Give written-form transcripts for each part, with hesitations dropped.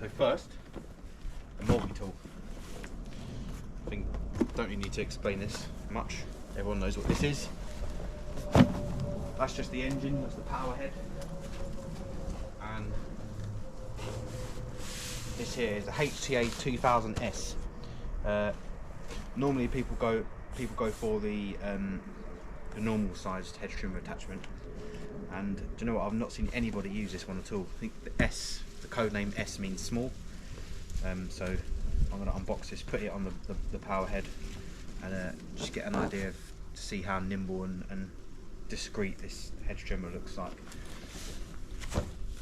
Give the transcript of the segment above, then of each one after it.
So first, a multi-tool. I think don't really need to explain this much. Everyone knows what this is. That's just the engine, that's the power head. And this here is a HTA 2000S. Normally people go for the normal sized hedge trimmer attachment. And do you know what? I've not seen anybody use this one at all. I think the code name S means small. So I'm going to unbox this, put it on the power head, and just get an idea to see how nimble and discreet this hedge trimmer looks like.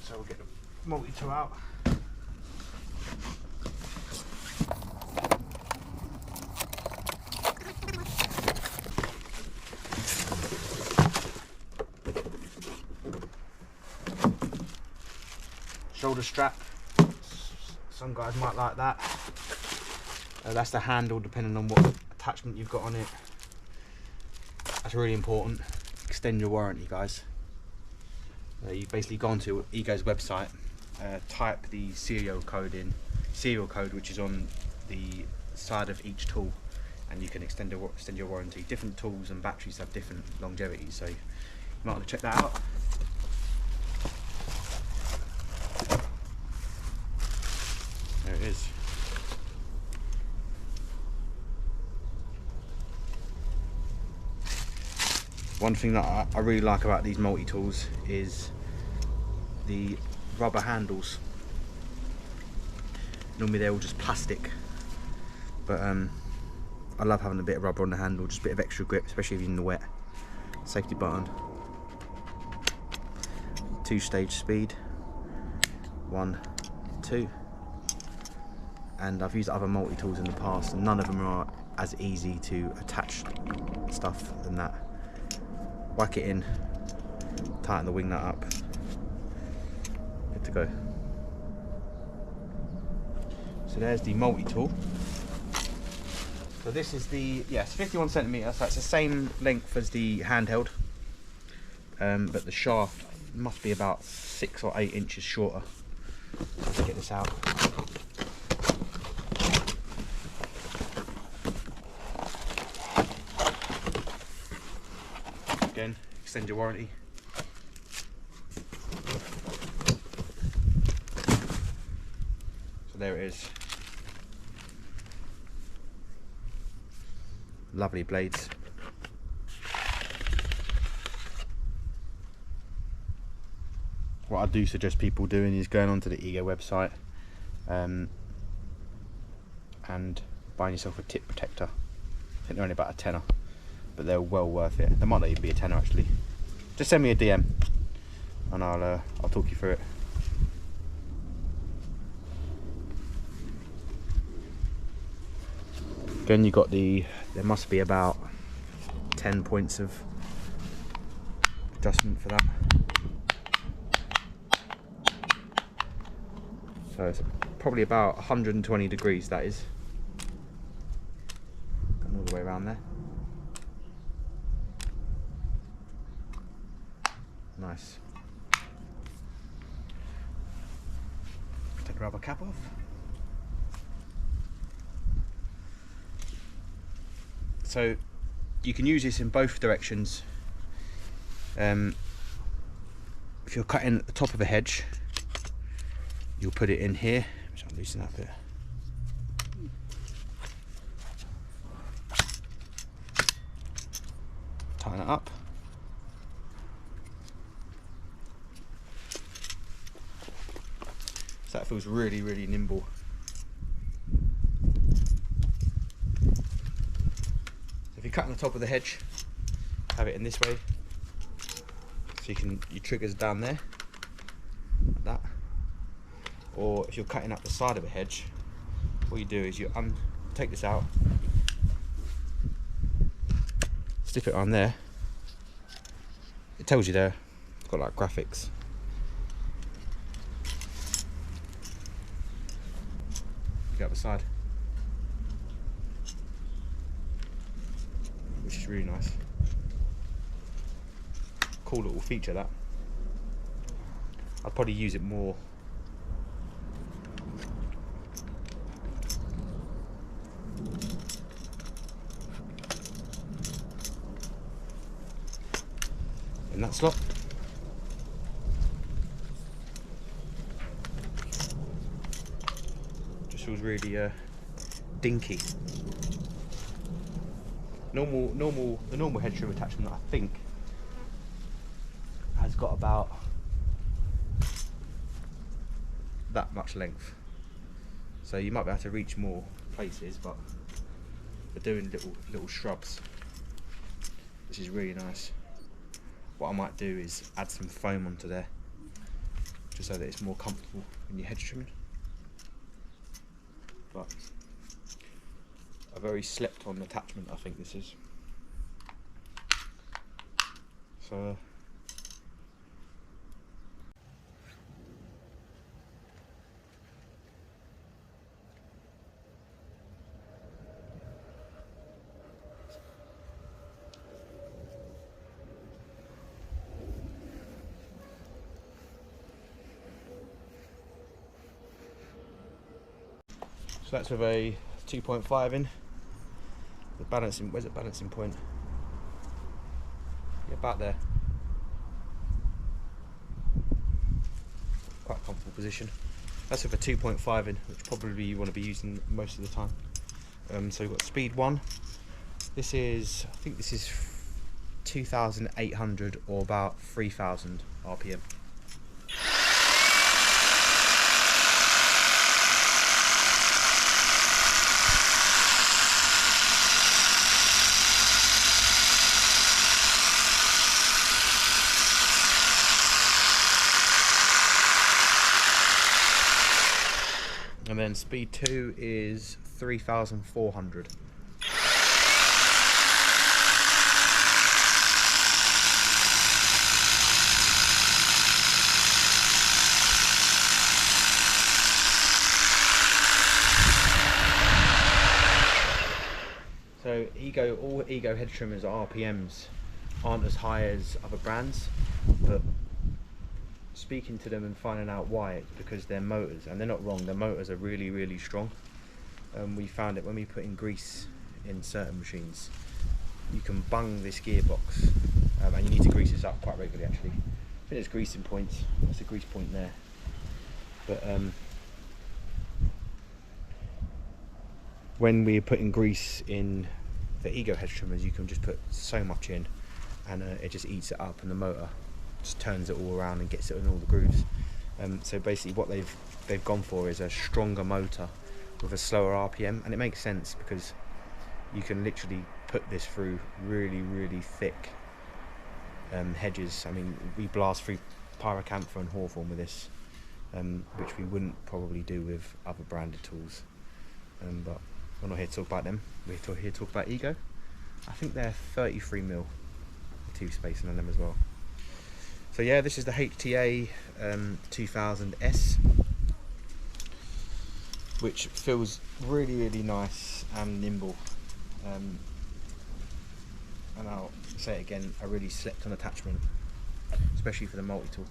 So we'll get the multi-tool out. Shoulder strap, some guys might like that. That's the handle, depending on what attachment you've got on it. That's really important. Extend your warranty, guys. You basically go onto Ego's website, type the serial code, which is on the side of each tool, and you can extend your warranty. Different tools and batteries have different longevity, so you might want to check that out. There it is. One thing that I really like about these multi-tools is the rubber handles. Normally they're all just plastic, but I love having a bit of rubber on the handle, just a bit of extra grip, especially if you're in the wet. Safety button, 2-stage speed, 1, 2. And I've used other multi-tools in the past, and none of them are as easy to attach stuff than that. Whack it in, tighten the wing nut up, good to go. So there's the multi-tool. So this is the, it's 51 centimeters, so it's the same length as the handheld, but the shaft must be about 6 or 8 inches shorter. Let's get this out. Again, extend your warranty. So there it is. Lovely blades. What I do suggest people doing is going onto the Ego website and buying yourself a tip protector. I think they're only about a tenner, but they're well worth it. They might not even be a tenner actually. Just send me a DM and I'll talk you through it. Again, you got there must be about 10 points of adjustment for that. So it's probably about 120 degrees, that is. Going all the way around there. Nice. Take the rubber cap off. So you can use this in both directions. If you're cutting at the top of a hedge, you'll put it in here. I'll loosen that bit. Tighten it up. So that feels really, really nimble. So if you're cutting the top of the hedge, have it in this way. So your trigger's down there, like that. Or if you're cutting up the side of a hedge, what you do is you take this out, slip it on there. It tells you there, it's got like graphics. Go up the side, which is really nice. Cool little feature that. I'd probably use it more that slot. Just feels really dinky. The normal hedge trim attachment, I think, has got about that much length, so you might be able to reach more places, but we're doing little shrubs, which is really nice. What I might do is add some foam onto there, just so that it's more comfortable when you're hedge trimming. But a very slept on attachment, I think this is. So that's with a 2.5 in. The balancing, where's the balancing point? Yeah, about there. Quite a comfortable position. That's with a 2.5 in, which probably you want to be using most of the time. So we've got speed 1. This is, I think this is 2,800 or about 3,000 RPM. And then speed 2 is 3,400. So all Ego hedge trimmers RPMs aren't as high as other brands, but speaking to them and finding out why, it's because their motors, and they're not wrong, their motors are really strong. We found it when we put in grease in certain machines, you can bung this gearbox, and you need to grease this up quite regularly actually. I think there's greasing points, that's a grease point there. But when we're putting grease in the Ego hedge trimmers, you can just put so much in and it just eats it up, and the motor just turns it all around and gets it in all the grooves. So basically what they've gone for is a stronger motor with a slower RPM, and it makes sense because you can literally put this through really thick hedges. I mean, we blast through pyracantha and hawthorn with this, which we wouldn't probably do with other branded tools. But we're not here to talk about them, we're here to talk about Ego. I think they're 33mm tooth spacing on them as well. So yeah, this is the HTA 2000S, which feels really nice and nimble. And I'll say it again, I really slept on attachment, especially for the multi-tool.